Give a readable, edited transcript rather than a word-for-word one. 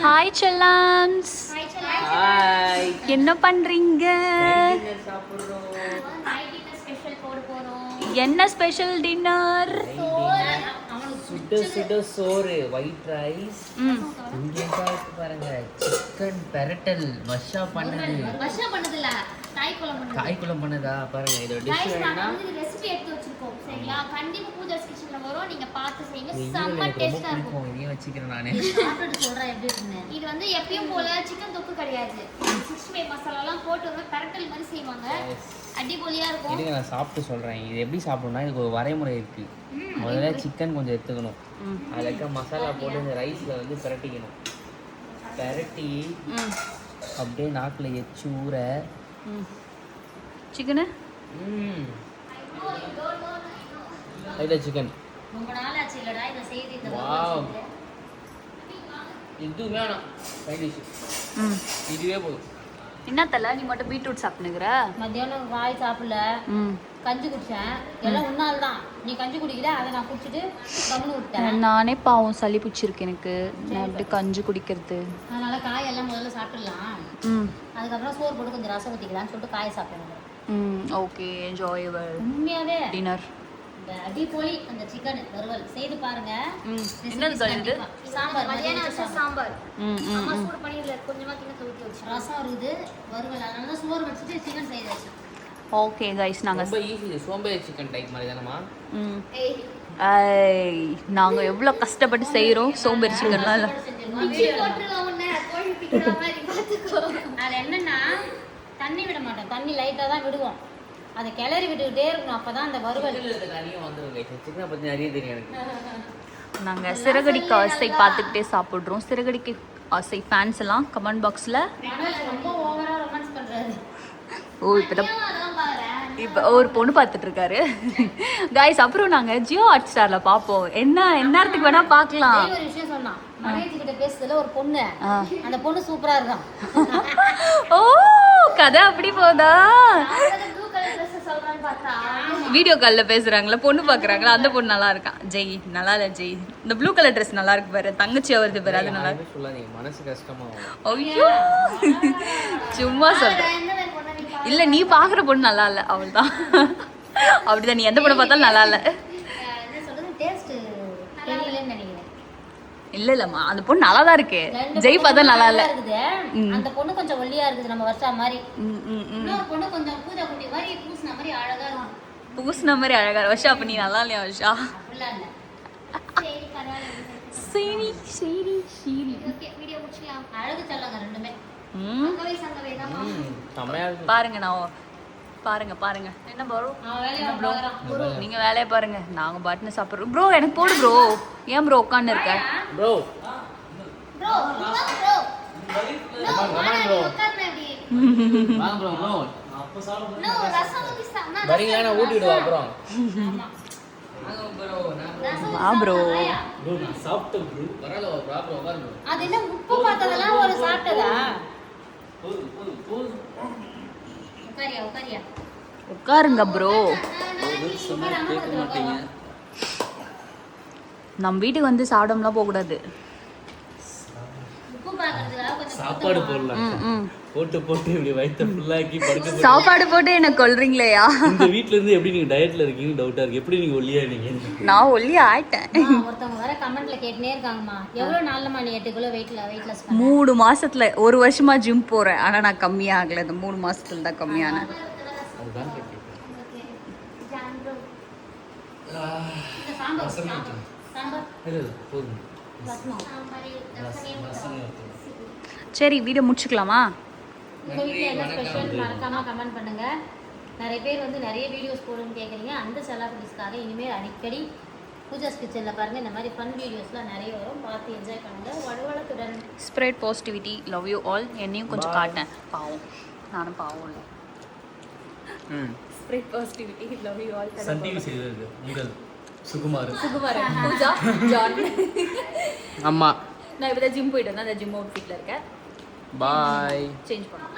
Hi செல்லம்ஸ். Hi. என்ன பண்றீங்க? என்ன ஸ்பெஷல் டின்னர்? சுட சுட சோறு, ஒயிட் ரைஸ். இங்க பாருங்க, சிக்கன் பெரட்டல் மஷா பண்ணதுல காய் குழம்பு பண்ணதா பாருங்க. இதோட டிஷ் வேணா ரெசிபி எடுத்து வச்சிருக்கோம். சரிங்களா? கண்டிப்பா பூஜா கிச்சன்ல வரும். நீங்க பார்த்து செய்யுங்க. செம்ம டேஸ்டா இருக்கும். இதையும் வச்சிக்கிறேன் நானே. சாப்பிட்டு சொல்றேன் எப்படி இருக்குன்னு. இது வந்து எப்பவும் போல சிக்கன் தொக்கு கிடையாது. 65 மசாலாலாம் போட்டு ஒரு பெரட்டல் மாதிரி செய்வாங்க. அடிபொலியா இருக்கும். இதுங்க நான் சாப்பிட்டு சொல்றேன். இது எப்படி சாப்பிடணும்னா இதுக்கு ஒரு வரைமுறை இருக்கு. முதல்ல சிக்கன் கொஞ்சம் எடுத்துக்கணும். அதுல இருக்க மசாலா போட்டு இந்த ரைஸ்ல வந்து பிரட்டிக்கணும். பிரட்டி அப்படியே நாக்குல எச்சு ஊற சிக்கன் அதுல சிக்கன். ரொம்ப நாள் ஆச்சு இல்லடா இத செய்து இந்த வாவ். இது வேணாம். Side dish. இதுவே போதும். என்ன தல நீ மட்டும் பீட்ரூட் சாப்பிட்டுங்கற? மத்தியானம் காய் சாப்பிடல. கஞ்சி குடிச்சேன். எல்லாம் உன்னால தான். நீ கஞ்சி குடிக்கல, அதை நான் குடிச்சிட்டு கம்முனு விட்டேன். நானே பாவம் சளி பிடிச்சிருக்கு எனக்கு. நான் எப்படி கஞ்சி குடிக்கிறது? அதனால காய் எல்லாம் முதல்ல சாப்பிடலாம். அதுக்கப்புறம் சோறு போட்டு கொஞ்சம் ரசம் ஊற்றிக்கலாம்னு சொல்லிட்டு காயை சாப்பிடுங்க. ஓகே, என்ஜாய் யுவர் உண்மையாவே டின்னர். இந்த அடிப்பொலி அந்த சிக்கன் வறுவல் செய்து பாருங்க. என்னது கலந்து? சாம்பார், மதியானம் சாம்பார். அம்மா ம் சூடு பண்ணிரல, கொஞ்சமா கிண்ணத்துல ஊத்தி வச்சு. ரசம் இருக்குது, வறுவல். அதனால தான் சோறு வச்சிட்டு சிக்கன் செய்து வச்சேன். ஓகே गाइस, நாங்க ரொம்ப ஈஸி. சோம்பேறி சிக்கன் டைப் மாதிரி தானமா? ஐ நாங்க எவ்வளவு கஷ்டப்பட்டு செய்றோம் சோம்பேறி சிக்கன்லாம் இல்ல. போட்டுறலாம் உன்ன கோழி பிடிக்கிற மாதிரி பாத்துக்கோ. அது என்னன்னா தண்ணி விட மாட்டோம். தண்ணி லைட்டா தான் விடுவோம். அதை கிளறி விட்டுக்கிட்டே இருக்கணும். அப்பதான் அந்த வறுவல் தனியாக வந்துடும். சிக்கனை பற்றி நிறைய தெரியும் எனக்கு. நாங்க சிறகடிக்க ஆசை பார்த்துக்கிட்டே சாப்பிடுறோம். சிறகடிக்க ஆசை ஃபேன்ஸ் எல்லாம் கமெண்ட் பாக்ஸ்ல ரொம்ப ஓவரா ரொமான்ஸ் பண்றாரு. ஓ இப்போ ஒரு பொண்ணு பார்த்துட்டு இருக்காரு गाइस. அப்புறம் நாங்க ஜியோ ஹாட் ஸ்டார்ல பாப்போம். என்ன நேரத்துக்கு வேணா பார்க்கலாம். ஒரு விஷயம் சொன்னான். மகேஷ் கிட்ட பேசுறதுல ஒரு பொண்ணு, அந்த பொண்ணு சூப்பரா இருக்கான். ஓ கதை அப்படி போதா? வீடியோ கால்ல பேசுறாங்களா, பொண்ணு பாக்குறாங்களா, அந்த பொண்ணு நல்லா இருக்கான். ஜெய் நல்லா இல்ல ஜெய். இந்த ப்ளூ கலர் ட்ரெஸ் நல்லா இருக்கு பாரு. தங்கச்சி வருது பாரு, அது நல்லா இருக்கு. சொல்லாதீங்க, மனசு கஷ்டமா. ஐயோ சும்மா சொல்றேன். இல்ல நீ பாக்குற பொண்ணு நல்லா இல்ல, அவள்தான். அப்படிதான், நீ எந்த பொண்ணை பார்த்தாலும் நல்லா இல்ல. இல்ல இல்லம்மா, அந்த பொண்ணு நல்லா தான் இருக்கு. ஜெய் பார்த்தா நல்லா இல்ல. அந்த பொண்ணு கொஞ்சம் ஒல்லியா இருக்குது, நம்ம வருஷா மாதிரி. இன்னொரு பொண்ணு கொஞ்சம் பூஜா குட்டி மாதிரி பூசின மாதிரி அழகா இருக்கும். பூசின மாதிரி அழகா வருஷா. அப்ப நீ நல்லா இல்லையா வருஷா? அப்படிலாம் இல்ல. சரி சரி சரி. ஓகே, வீடியோ முடிச்சலாம். அழகு சொல்லுங்க ரெண்டுமே. பாருங்க நான் பாருங்க பாருங்க என்ன ப்ரோ நீங்க வேலையை பாருங்க. நாங்க பாட்டுன்னு சாப்பிடுறோம். ப்ரோ எனக்கு போடு ப்ரோ. ஏன் ப்ரோ உட்கார்ந்து இருக்க? ப்ரோ ப்ரோ வரீங்களா? ஊட்டி விடுவா அப்புறம். அது என்ன உப்பு பார்த்ததெல்லாம் ஒரு சாப்பிட்டதா? உட்காருங்க ப்ரோ. நம்ம வீட்டுக்கு வந்து சாப்பிடாமலாம் போக கூடாது. சாப்பாடு போடலாம். போட்டு போட்டு இப்படி வயித்தை ஃபுல்லாக்கி படுக்க. சாப்பாடு போட்டு என்ன கொல்றீங்களேயா? இந்த வீட்ல இருந்து எப்படி நீங்க டயட்ல இருக்கீங்க டவுட்டா இருக்கு. எப்படி நீங்க ஒல்லியா இருக்கீங்க? நான் ஒல்லியா ஆயிட்டேன். ஒருத்தவங்க வேற கமெண்ட்ல கேட்டுனே இருக்காங்கம்மா, எவ்வளவு நாள்லமா நீ 8 கிலோ வெயிட்லெஸ் பண்ண? 3 மாசத்துல. 1 வருஷமா ஜிம் போறேன், ஆனா நான் கம்மியா ஆகல. இந்த 3 மாசத்துல தான் கம்மியானேன். அதுதான் கேட்டேன். சரி, வீடியோ முடிச்சுக்கலாமா? உங்க வீட்ல என்ன ஸ்பெஷல் மறக்காம கமெண்ட் பண்ணுங்க. நிறைய பேர் வந்து நிறைய வீடியோஸ் போடுன்னு கேட்குறீங்க. அந்த செலிபிரிட்டிஸ்க்காக இனிமேல் அடிக்கடி பூஜாஸ் கிச்சன்ல பாருங்க, இந்த மாதிரி ஃபன் வீடியோஸ்லாம் நிறைய வரும். பார்த்து என்ஜாய் பண்ணுங்க. வளவளத்துடன் spread positivity. Love you all. என்னையும் கொஞ்சம் காட்டேன். பாவம், நானும் பாவம் இல்லை. Spread positivity. Love you all. Sun TV செய்தது உங்கள் சுகுமார் பூஜா ஜான். அம்மா நான் இப்போ ஜிம் போயிட்டு வந்தேன். அந்த ஜிம் அவுட்ஃபிட்ல இருக்கேன். பாய். சேஞ்ச் பண்ணலாம்.